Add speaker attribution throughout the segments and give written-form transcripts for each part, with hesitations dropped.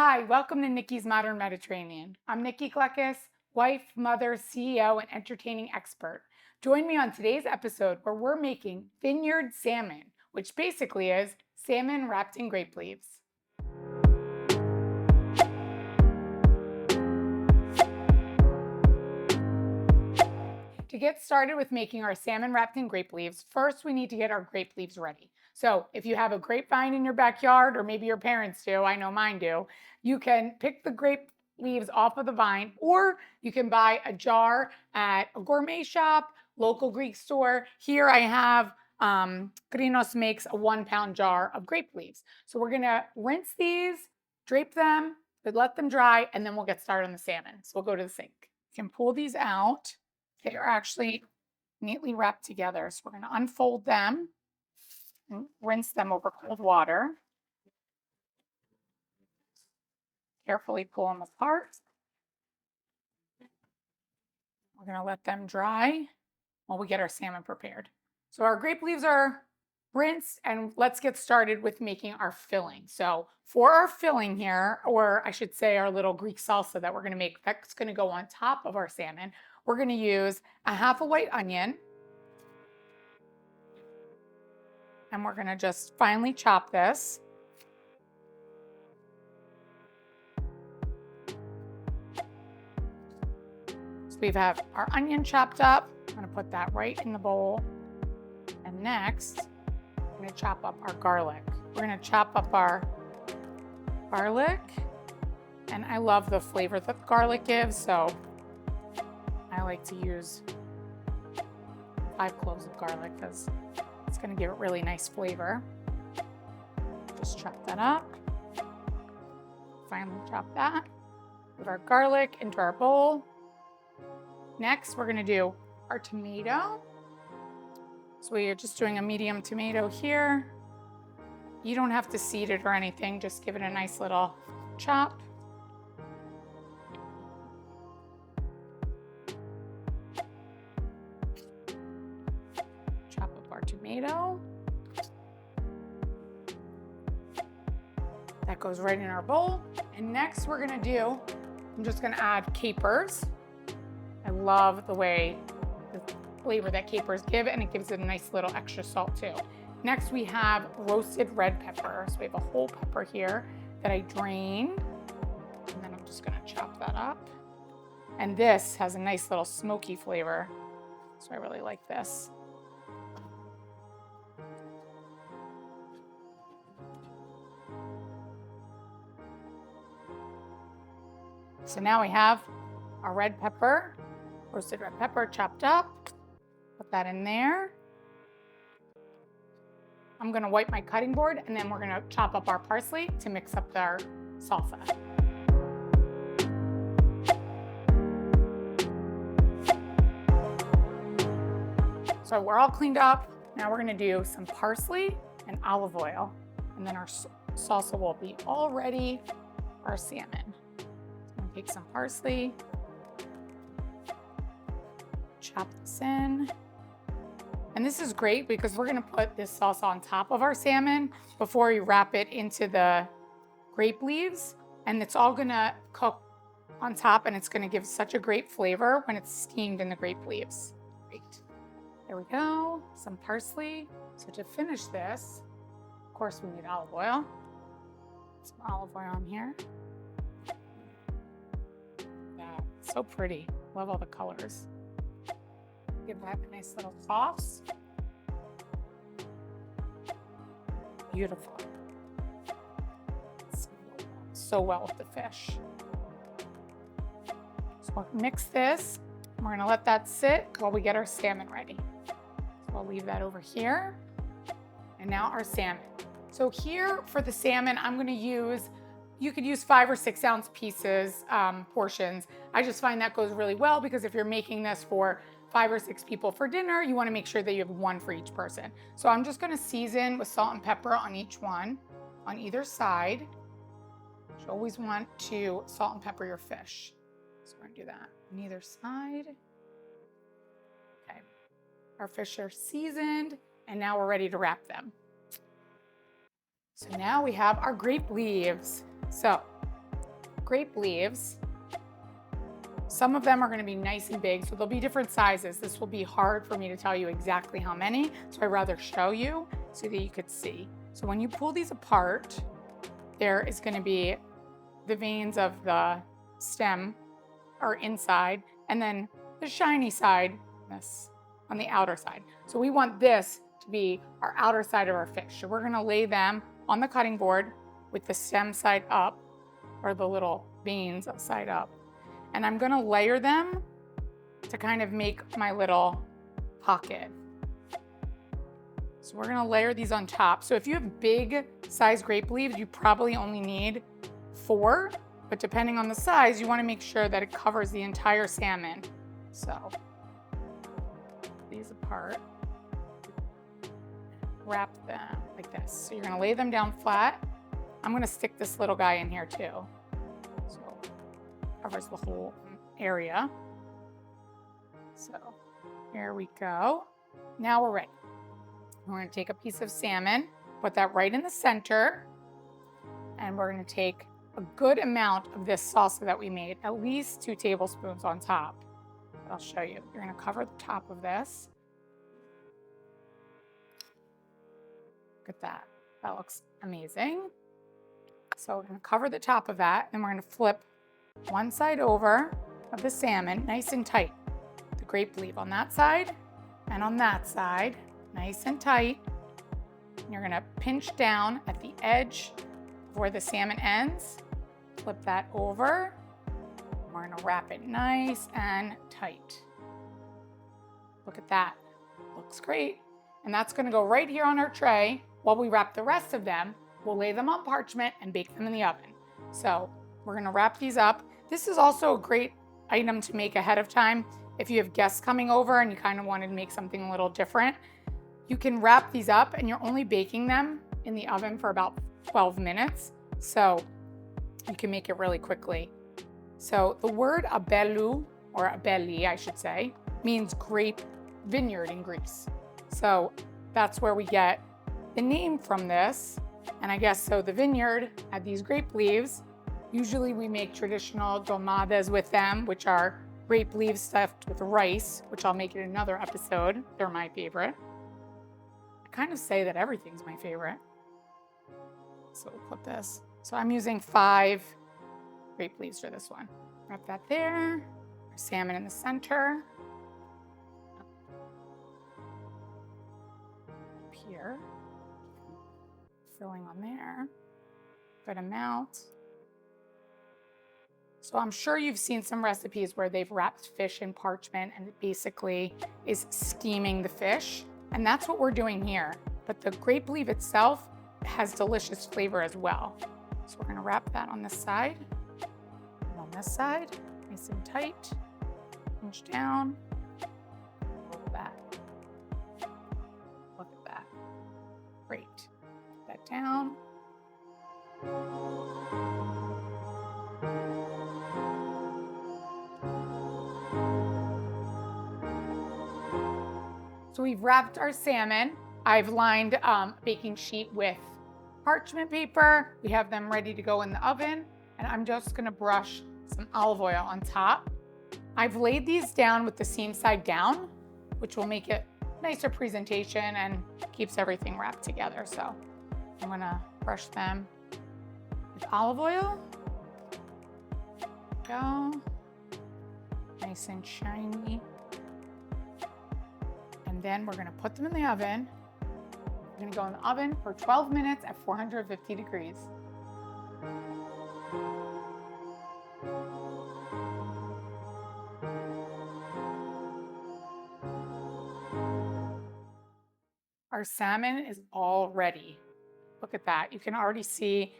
Speaker 1: Hi, welcome to Nikki's Modern Mediterranean. I'm Nikki Kleckis, wife, mother, CEO, and entertaining expert. Join me on today's episode where we're making vineyard salmon, which basically is salmon wrapped in grape leaves. To get started with making our salmon wrapped in grape leaves, first we need to get our grape leaves ready. So if you have a grapevine in your backyard, or maybe your parents do, I know mine do, you can pick the grape leaves off of the vine, or you can buy a jar at a gourmet shop, local Greek store. Here I have Grinos makes a 1-pound jar of grape leaves. So we're gonna rinse these, drape them, let them dry, and then we'll get started on the salmon. So we'll go to the sink. You can pull these out. They are actually neatly wrapped together. So we're going to unfold them and rinse them over cold water. Carefully pull them apart. We're going to let them dry while we get our salmon prepared. So our grape leaves are rinsed, and let's get started with making our filling. So for our filling here, or I should say our little Greek salsa that we're going to make, that's going to go on top of our salmon. We're going to use a half a white onion, and we're going to just finely chop this. So we have our onion chopped up. I'm going to put that right in the bowl. And next, we're going to chop up our garlic. We're going to chop up our garlic, and I love the flavor that garlic gives, so I like to use 5 cloves of garlic because it's going to give it really nice flavor. Just chop that up. Finally chop that. Put our garlic into our bowl. Next, we're going to do our tomato. So we are just doing a medium tomato here. You don't have to seed it or anything, just give it a nice little chop. Chop up our tomato. That goes right in our bowl. And next we're gonna do, I'm just gonna add capers. I love the way the flavor that capers give, and it gives it a nice little extra salt too. Next we have roasted red pepper. So we have a whole pepper here that I drained, and then I'm just gonna chop that up. And this has a nice little smoky flavor, so I really like this. So now we have our red pepper, roasted red pepper chopped up. Put that in there. I'm gonna wipe my cutting board, and then we're gonna chop up our parsley to mix up our salsa. So we're all cleaned up. Now we're gonna do some parsley and olive oil, and then our salsa will be all ready for our salmon. I'm gonna take some parsley, chop this in. And this is great because we're gonna put this salsa on top of our salmon before we wrap it into the grape leaves. And it's all gonna cook on top, and it's gonna give such a great flavor when it's steamed in the grape leaves. Great. There we go, some parsley. So to finish this, of course we need olive oil. Some olive oil on here. Yeah, so pretty. Love all the colors. Give that a nice little toss. Beautiful. So well with the fish. So we'll mix this. We're gonna let that sit while we get our salmon ready. So I'll leave that over here. And now our salmon. So here for the salmon, I'm gonna use, you could use 5 or 6 ounce pieces, portions. I just find that goes really well because if you're making this for 5 or 6 people for dinner, you wanna make sure that you have 1 for each person. So I'm just gonna season with salt and pepper on each one, on either side. You always want to salt and pepper your fish. So we're gonna do that on either side. Okay, our fish are seasoned, and now we're ready to wrap them. So now we have our grape leaves. So grape leaves, some of them are going to be nice and big, so there'll be different sizes. This will be hard for me to tell you exactly how many, so I'd rather show you so that you could see. So when you pull these apart, there is going to be the veins of the stem are inside, and then the shiny side, this on the outer side. So we want this to be our outer side of our fish. So we're going to lay them on the cutting board with the stem side up, or the little veins side up. And I'm going to layer them to kind of make my little pocket. So we're going to layer these on top. So if you have big size grape leaves, you probably only need 4, but depending on the size, you want to make sure that it covers the entire salmon. So these apart, wrap them like this. So you're going to lay them down flat. I'm going to stick this little guy in here too. So covers the whole area. So here we go. Now we're ready. We're going to take a piece of salmon, put that right in the center, and we're going to take a good amount of this salsa that we made, at least 2 tablespoons on top. I'll show you. You're going to cover the top of this. Look at that. That looks amazing. So we're going to cover the top of that, and we're going to flip one side over of the salmon, nice and tight. The grape leaf on that side and on that side, nice and tight. And you're going to pinch down at the edge of where the salmon ends. Flip that over. We're going to wrap it nice and tight. Look at that. Looks great. And that's going to go right here on our tray. While we wrap the rest of them, we'll lay them on parchment and bake them in the oven. So we're going to wrap these up. This is also a great item to make ahead of time. If you have guests coming over and you kind of wanted to make something a little different, you can wrap these up and you're only baking them in the oven for about 12 minutes. So you can make it really quickly. So the word abelu, or abeli, I should say, means grape vineyard in Greece. So that's where we get the name from this. And I guess so the vineyard had these grape leaves. Usually we make traditional dolmades with them, which are grape leaves stuffed with rice, which I'll make in another episode. They're my favorite. I kind of say that everything's my favorite. So we'll put this. So I'm using 5 grape leaves for this one. Wrap that there. Salmon in the center. Up here. Filling on there. Good amount. So I'm sure you've seen some recipes where they've wrapped fish in parchment and it basically is steaming the fish. And that's what we're doing here. But the grape leaf itself has delicious flavor as well. So we're gonna wrap that on this side and on this side, nice and tight. Pinch down, roll back. Look at that. Great. Put that down. So we've wrapped our salmon. I've lined a baking sheet with parchment paper. We have them ready to go in the oven, and I'm just gonna brush some olive oil on top. I've laid these down with the seam side down, which will make it nicer presentation and keeps everything wrapped together. So I'm gonna brush them with olive oil. Go. Nice and shiny. And then we're gonna put them in the oven. We're gonna go in the oven for 12 minutes at 450 degrees. Our salmon is all ready. Look at that. You can already see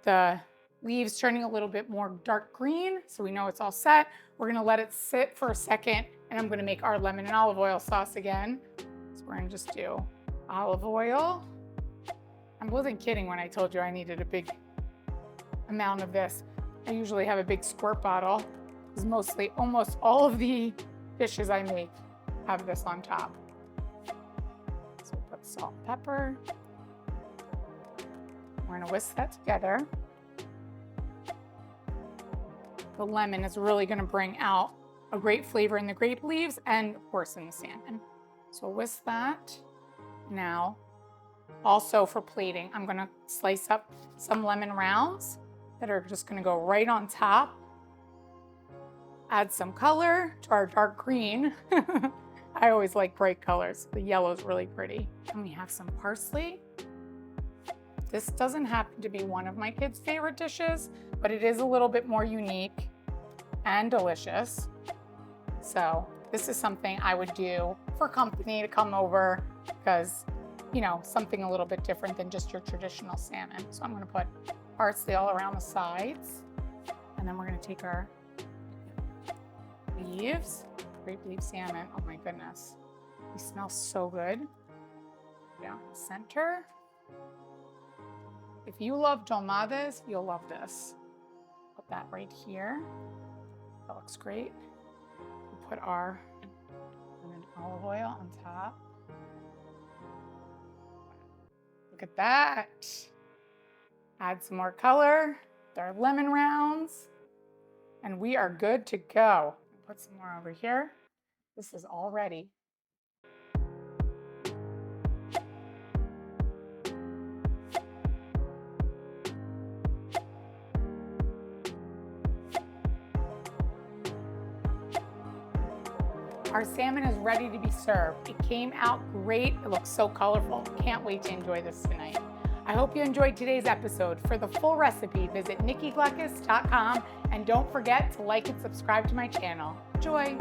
Speaker 1: the leaves turning a little bit more dark green, so we know it's all set. We're gonna let it sit for a second, and I'm gonna make our lemon and olive oil sauce again. So we're gonna just do olive oil. I wasn't kidding when I told you I needed a big amount of this. I usually have a big squirt bottle, because mostly, almost all of the dishes I make have this on top. So we'll put salt and pepper. We're gonna whisk that together. The lemon is really gonna bring out a great flavor in the grape leaves and of course in the salmon. So whisk that. Now, also for plating, I'm gonna slice up some lemon rounds that are just gonna go right on top. Add some color to our dark green. I always like bright colors. The yellow is really pretty. And we have some parsley. This doesn't happen to be one of my kids' favorite dishes, but it is a little bit more unique and delicious. So this is something I would do for company to come over because, you know, something a little bit different than just your traditional salmon. So I'm gonna put parsley all around the sides. And then we're gonna take our leaves, grape leaf salmon. Oh my goodness, these smell so good. Down the center. If you love tomades, you'll love this. Put that right here. That looks great. We'll put our lemon olive oil on top. Look at that. Add some more color with our lemon rounds. And we are good to go. Put some more over here. This is all ready. Our salmon is ready to be served. It came out great. It looks so colorful. Can't wait to enjoy this tonight. I hope you enjoyed today's episode. For the full recipe, visit nikkigluckus.com and don't forget to like and subscribe to my channel. Enjoy!